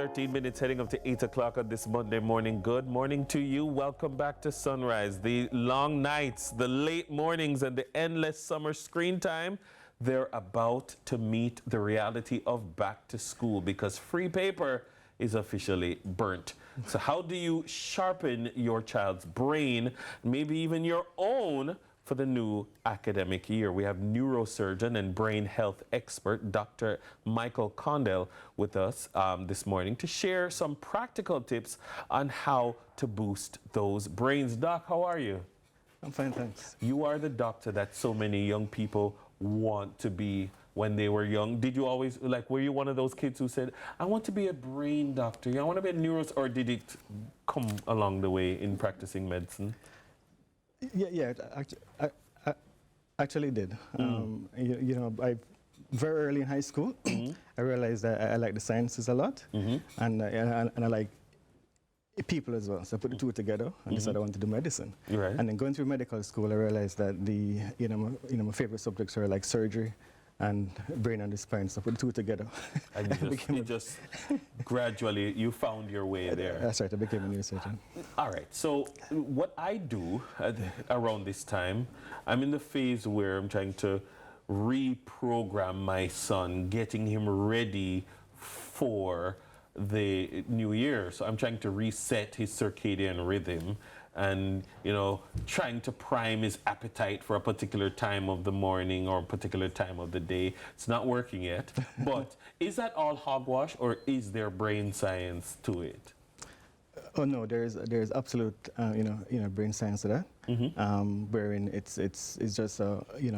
13 minutes heading up to 8 o'clock on this Monday morning. Good morning to you. Welcome back to Sunrise. The long nights, the late mornings, and the endless summer screen time, they're about to meet the reality of back to school because free paper is officially burnt. So how do you sharpen your child's brain, maybe even your own, for the new academic year? We have neurosurgeon and brain health expert Dr. Michael Condell with us this morning to share some practical tips on how to boost those brains. Doc, how are you? I'm fine, thanks. You are the doctor that so many young people want to be when they were young. Did you always, like, were you one of those kids who said, I want to be a brain doctor, I want to be a neuros, or did it come along the way in practicing medicine? Yeah, I actually did. You know, very early in high school, I realized that I like the sciences a lot, and I like people as well. So I put the two together and decided I wanted to do medicine. Right. And then going through medical school, I realized that my favorite subjects are like surgery and brain and the spine. So I put the two together. And you just gradually, you found your way there. That's right, I became a neurosurgeon. All right, so what I do around this time, I'm in the phase where I'm trying to reprogram my son, getting him ready for the new year. So I'm trying to reset his circadian rhythm and, you know, trying to prime his appetite for a particular time of the morning or a particular time of the day. It's not working yet, but is that all hogwash, or is there brain science to it? Oh no, there's absolute brain science to that, wherein it's just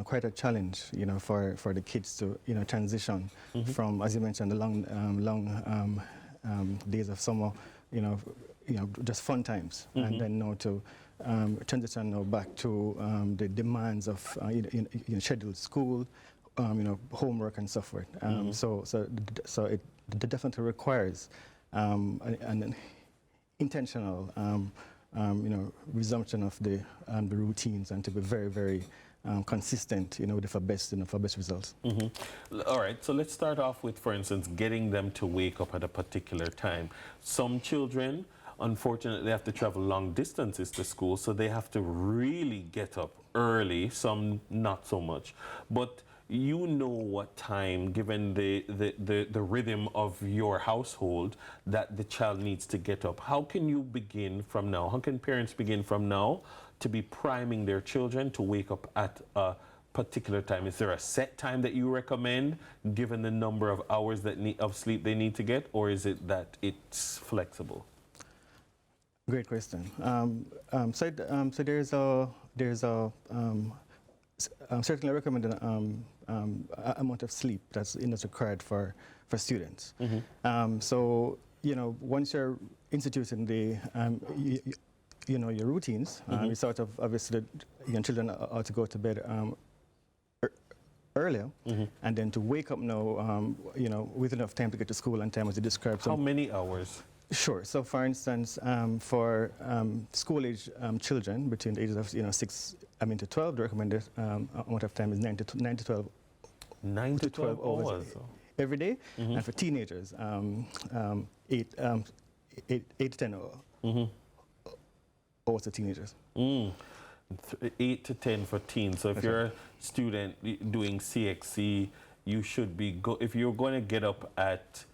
quite a challenge for the kids to transition from, as you mentioned, the long days of summer, just fun times, and then now to transition now back to the demands of scheduled school, homework and so forth. So it definitely requires an intentional resumption of the routines, and to be very, very consistent, for best results. All right, so let's start off with, for instance, getting them to wake up at a particular time. Some children, unfortunately, have to travel long distances to school, so they have to really get up early, some not so much. But you know what time, given the rhythm of your household, that the child needs to get up. How can you begin from now? How can parents begin from now to be priming their children to wake up at a particular time? Is there a set time that you recommend, given the number of hours of sleep they need to get, or is it that it's flexible? Great question. So there's a certainly recommended amount of sleep that's required for students. So once you're instituting the your routines, you sort of obviously children are to go to bed earlier, and then to wake up now with enough time to get to school on time, as you described. How many hours? Sure. So, for instance, for school-age children between the ages of 6 to 12, the recommended amount of time is 9 to 12. 9 to 12 hours every day, and for teenagers, 8 to 10 hours to teenagers. 8 to 10 for teens. So if you're a student doing CXC, you should be if you're going to get up at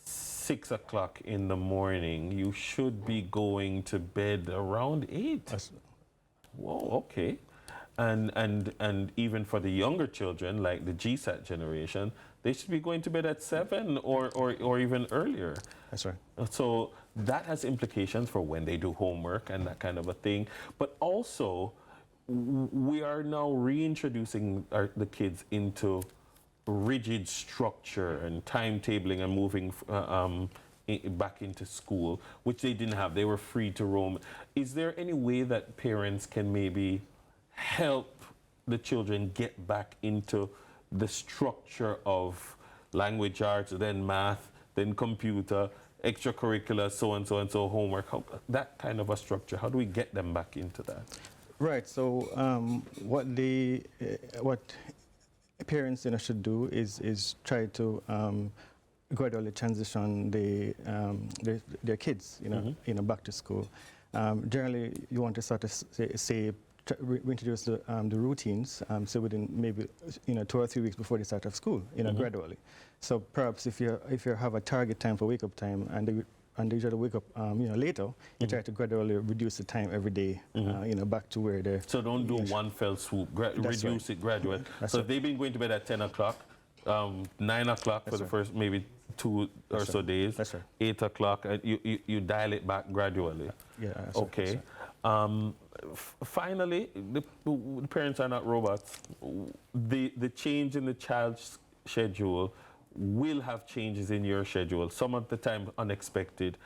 6 o'clock in the morning, you should be going to bed around 8. Whoa, okay. And even for the younger children, like the GSAT generation, they should be going to bed at 7 or even earlier. That's right. So that has implications for when they do homework and that kind of a thing. But also, we are now reintroducing the kids into rigid structure and timetabling and moving back into school, which they didn't have. They were free to roam. Is there any way that parents can maybe help the children get back into the structure of language arts, then math, then computer, extracurricular, so and so and so, homework, that kind of a structure? How do we get them back into that? Right. So what parents should do is try to gradually transition their kids, back to school. Generally, you want to sort of reintroduce the routines, so within maybe 2 or 3 weeks before the start of school, gradually. So perhaps if you have a target time for wake up time and they usually wake up later, you try to gradually reduce the time every day, back to where they're. So don't do one fell swoop. Reduce it gradually. So if they've been going to bed at 10 o'clock, 9 o'clock for the first maybe 2 or so days. That's right. 8 o'clock, and you dial it back gradually. Yeah. That's okay. Right. Finally, the parents are not robots. The change in the child's schedule will have changes in your schedule, some of the time unexpected.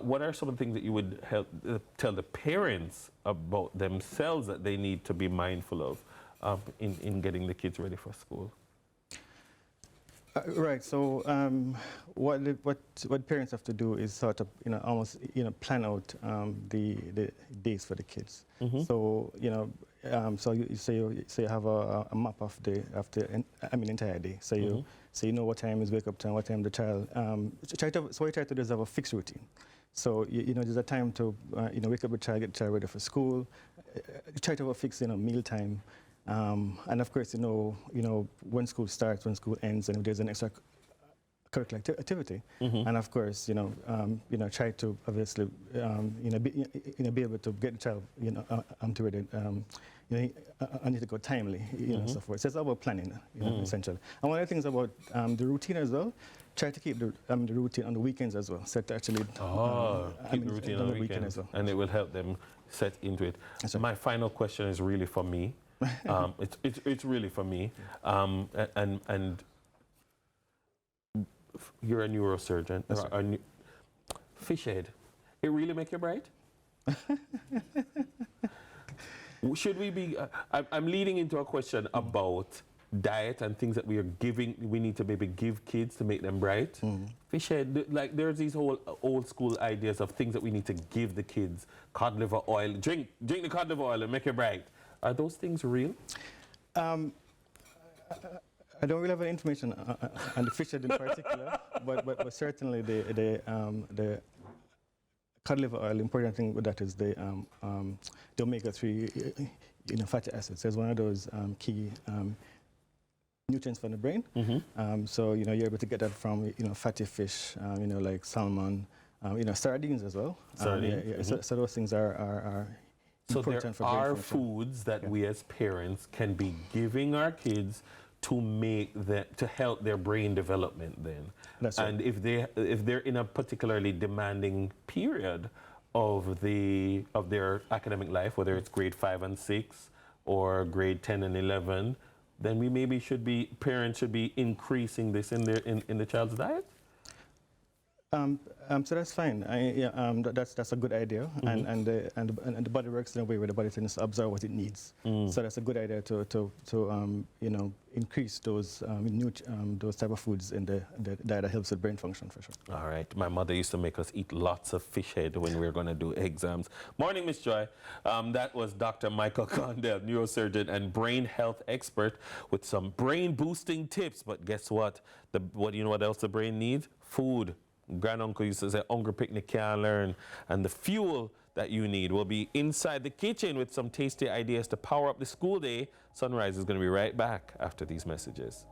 What are some of the things that you would tell the parents about themselves that they need to be mindful of in getting the kids ready for school? Right. So what parents have to do is sort of almost plan out the days for the kids. So so you have a map of the entire day. So you know what time is wake up time, what time the child. What you try to do is have a fixed routine. So there's a time to wake up the child, get the child ready for school. Try to have a fixed meal time. And of course, when school starts, when school ends, and if there's an extra curricular activity, and of course, try to obviously, be able to get the child, to where I need to go timely, so forth. So it's about planning, essentially. And one of the things about the routine as well, try to keep the routine on the weekends as well. Set actually. Keep the routine on the weekend as well, and it will help them set into it. My final question is really for me. It's really for me, and you're a neurosurgeon. Yes, fish head, it really make you bright? Should we be? I'm leading into a question about diet and things that we need to maybe give kids to make them bright. Fish head, like there's these whole old school ideas of things that we need to give the kids. Cod liver oil, drink the cod liver oil and make you bright. Are those things real? I don't really have any information on the fish head in particular, but certainly the cod liver oil, important thing with that is the omega-3 fatty acids. It's one of those key nutrients for the brain. So you're able to get that from fatty fish, like salmon, sardines as well. So those things are so there are foods that we as parents can be giving our kids to help their brain development then. That's right. And if they're in a particularly demanding period of their academic life, whether it's grade 5 and 6 or grade 10 and 11, then parents should be increasing this in the child's diet? So that's fine. That's a good idea, and the body works in a way where the body tends to absorb what it needs. So that's a good idea to increase those those type of foods in the diet that helps with brain function for sure. All right. My mother used to make us eat lots of fish head when we were going to do exams. Morning, Miss Joy. That was Dr. Michael Condell, neurosurgeon and brain health expert, with some brain boosting tips. But guess what? What else the brain needs? Food. Granduncle used to say, hungry picnic can't learn. And the fuel that you need will be inside the kitchen with some tasty ideas to power up the school day. Sunrise is going to be right back after these messages.